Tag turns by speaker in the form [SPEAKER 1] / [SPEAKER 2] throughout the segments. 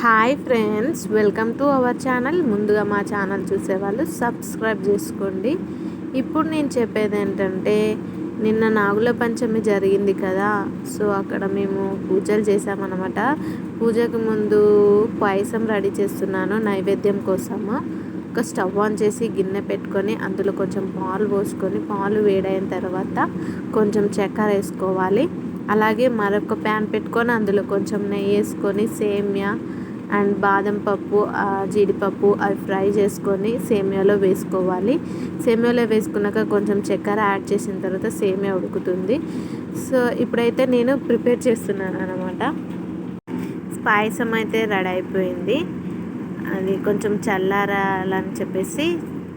[SPEAKER 1] Hi friends, welcome to our channel. ముందుగా మా channel చూసేవాళ్ళు సబ్స్క్రైబ్ చేసుకోండి. ఇప్పుడు నేను చెప్పేది ఏంటంటే, నిన్న నాగుల పంచమి జరిగింది కదా. సో అక్కడ మేము పూజలు చేసామన్నమాట. పూజకు ముందు పాయసం రెడీ చేస్తున్నాను నైవేద్యం కోసము. ఒక స్టవ్ ఆన్ చేసి గిన్నె పెట్టుకొని అందులో కొంచెం పాలు పోసుకొని, పాలు వేడైన తర్వాత కొంచెం చక్కెర వేసుకోవాలి. అలాగే మరొక ప్యాన్ పెట్టుకొని అందులో కొంచెం నెయ్యి వేసుకొని సేమియా అండ్ బాదం పప్పు, జీడిపప్పు అవి ఫ్రై చేసుకొని సేమియాలో వేసుకోవాలి. సేమియాలో వేసుకున్నాక కొంచెం చక్కెర యాడ్ చేసిన తర్వాత సేమియా ఉడుకుతుంది. సో ఇప్పుడైతే నేను ప్రిపేర్ చేస్తున్నాను అన్నమాట. పాయసం అయితే రెడీ అయిపోయింది. అది కొంచెం చల్లారాలని చెప్పేసి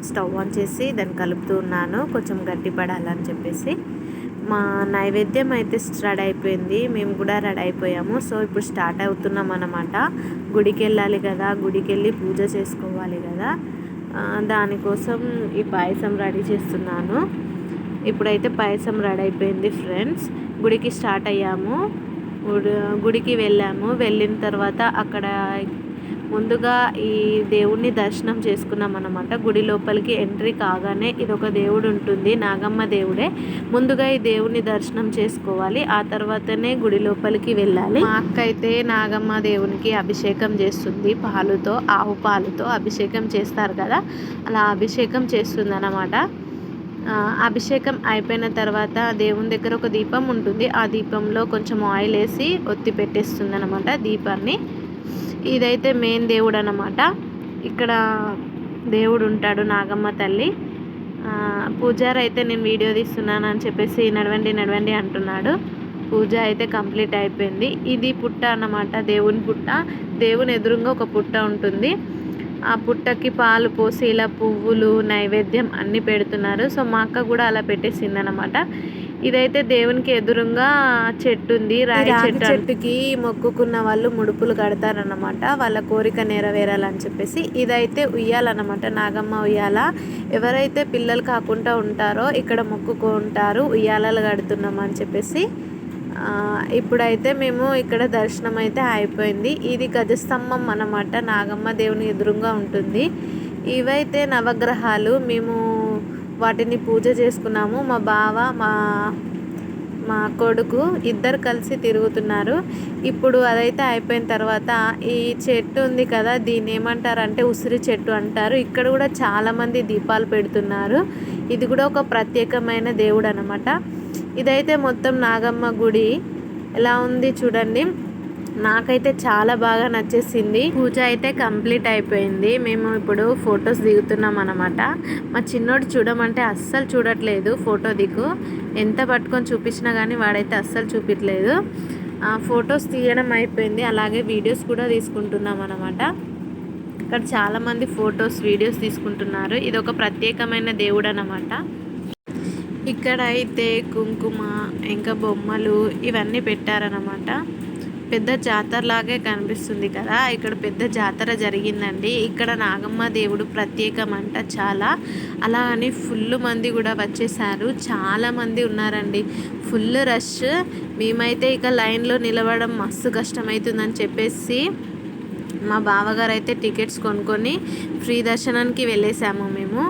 [SPEAKER 1] స్టవ్ ఆన్ చేసి దాన్ని కలుపుతూ ఉన్నాను, కొంచెం గట్టి పడాలని చెప్పేసి. మా నైవేద్యం అయితే రెడీ అయిపోయింది, మేము కూడా రెడీ అయిపోయాము. సో ఇప్పుడు స్టార్ట్ అవుతున్నాం అన్నమాట. గుడికి వెళ్ళాలి కదా, గుడికి వెళ్ళి పూజ చేసుకోవాలి కదా, దానికోసం ఈ పాయసం రెడీ చేస్తున్నాను. ఇప్పుడైతే పాయసం రెడీ అయిపోయింది ఫ్రెండ్స్. గుడికి స్టార్ట్ అయ్యాము, గుడికి వెళ్ళాము. వెళ్ళిన తర్వాత అక్కడ ముందుగా ఈ దేవుణ్ణి దర్శనం చేసుకున్నాం అన్నమాట. గుడి లోపలికి ఎంట్రీ కాగానే ఇదొక దేవుడు ఉంటుంది, నాగమ్మ దేవుడే. ముందుగా ఈ దేవుణ్ణి దర్శనం చేసుకోవాలి, ఆ తర్వాతనే గుడి లోపలికి వెళ్ళాలి. మా అక్క అయితే నాగమ్మ దేవునికి అభిషేకం చేస్తుంది, పాలుతో, ఆవు పాలుతో అభిషేకం చేస్తారు కదా, అలా అభిషేకం చేస్తుంది అన్నమాట. అభిషేకం అయిపోయిన తర్వాత దేవుని దగ్గర ఒక దీపం ఉంటుంది, ఆ దీపంలో కొంచెం ఆయిల్ వేసి ఒత్తి పెట్టేస్తుంది అన్నమాట దీపాన్ని. ఇదైతే మెయిన్ దేవుడు అన్నమాట. ఇక్కడ దేవుడు ఉంటాడు, నాగమ్మ తల్లి. పూజారి అయితే నేను వీడియో తీస్తున్నాను అని చెప్పేసి నడవండి నడవండి అంటున్నాడు. పూజ అయితే కంప్లీట్ అయిపోయింది. ఇది పుట్ట అన్నమాట, దేవుని పుట్ట. దేవుని ఎదురుగా ఒక పుట్ట ఉంటుంది, ఆ పుట్టకి పాలు పోసి ఇలా పువ్వులు నైవేద్యం అన్నీ పెడుతున్నారు. సో మా అక్క కూడా అలా పెట్టేసింది అన్నమాట. ఇదైతే దేవునికి ఎదురుగా చెట్టు ఉంది, రాయి చెట్టుకి మొక్కుకున్న వాళ్ళు ముడుపులు కడతారన్నమాట, వాళ్ళ కోరిక నెరవేరాలని చెప్పేసి. ఇదైతే ఉయ్యాలన్నమాట, నాగమ్మ ఉయ్యాల. ఎవరైతే పిల్లలు కాకుండా ఉంటారో ఇక్కడ మొక్కుకుంటారు, ఉయ్యాలలు కడుతున్నామని చెప్పేసి. ఇప్పుడైతే మేము ఇక్కడ దర్శనం అయితే అయిపోయింది. ఇది గజస్తంభం అన్నమాట, నాగమ్మ దేవుని ఎదురుగా ఉంటుంది. ఇవైతే నవగ్రహాలు, మేము వాటిని పూజ చేసుకున్నాము. మా బావ మా కొడుకు ఇద్దరు కలిసి తిరుగుతున్నారు. ఇప్పుడు అదైతే అయిపోయిన తర్వాత ఈ చెట్టు ఉంది కదా, దీన్ని ఏమంటారంటే ఉసిరి చెట్టు అంటారు. ఇక్కడ కూడా చాలామంది దీపాలు పెడుతున్నారు. ఇది కూడా ఒక ప్రత్యేకమైన దేవుడు అన్నమాట. ఇదైతే మొత్తం నాగమ్మ గుడి ఎలా ఉంది చూడండి, నాకైతే చాలా బాగా నచ్చేసింది. పూజ అయితే కంప్లీట్ అయిపోయింది. మేము ఇప్పుడు ఫొటోస్ దిగుతున్నాం అన్నమాట. మా చిన్నోడు చూడమంటే అస్సలు చూడట్లేదు, ఫోటో దిగు ఎంత పట్టుకొని చూపించినా కానీ వాడైతే అస్సలు చూపించలేదు. ఫొటోస్ తీయడం అయిపోయింది, అలాగే వీడియోస్ కూడా తీసుకుంటున్నాం అన్నమాట. ఇక్కడ చాలామంది ఫొటోస్ వీడియోస్ తీసుకుంటున్నారు. ఇది ఒక ప్రత్యేకమైన దేవుడు అన్నమాట. ఇక్కడ అయితే కుంకుమ ఇంకా బొమ్మలు ఇవన్నీ పెట్టారన్నమాట. పెద్ద జాతరలాగే కనిపిస్తుంది కదా, ఇక్కడ పెద్ద జాతర జరిగిందండి. ఇక్కడ నాగమ్మ దేవుడు ప్రత్యేకం అంట చాలా. అలా అని ఫుల్ మంది కూడా వచ్చేసారు, చాలామంది ఉన్నారండి, ఫుల్ రష్. మేమైతే ఇక లైన్లో నిలవడం మస్తు కష్టమవుతుందని చెప్పేసి మా బావగారు అయితే టికెట్స్ కొనుక్కొని ఫ్రీ దర్శనానికి వెళ్ళేసాము మేము.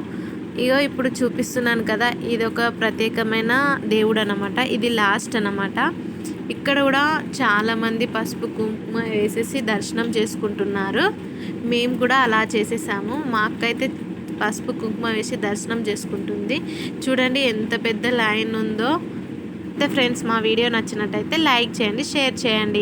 [SPEAKER 1] ఇగో ఇప్పుడు చూపిస్తున్నాను కదా, ఇది ఒక ప్రత్యేకమైన దేవుడు అన్నమాట. ఇది లాస్ట్ అన్నమాట. ఇక్కడ కూడా చాలామంది పసుపు కుంకుమ వేసేసి దర్శనం చేసుకుంటున్నారు. మేము కూడా అలా చేసేసాము. మా అక్క అయితే పసుపు కుంకుమ వేసి దర్శనం చేసుకుంటుంది. చూడండి ఎంత పెద్ద లైన్ ఉందో. అయితే ఫ్రెండ్స్, మా వీడియో నచ్చినట్టయితే లైక్ చేయండి, షేర్ చేయండి.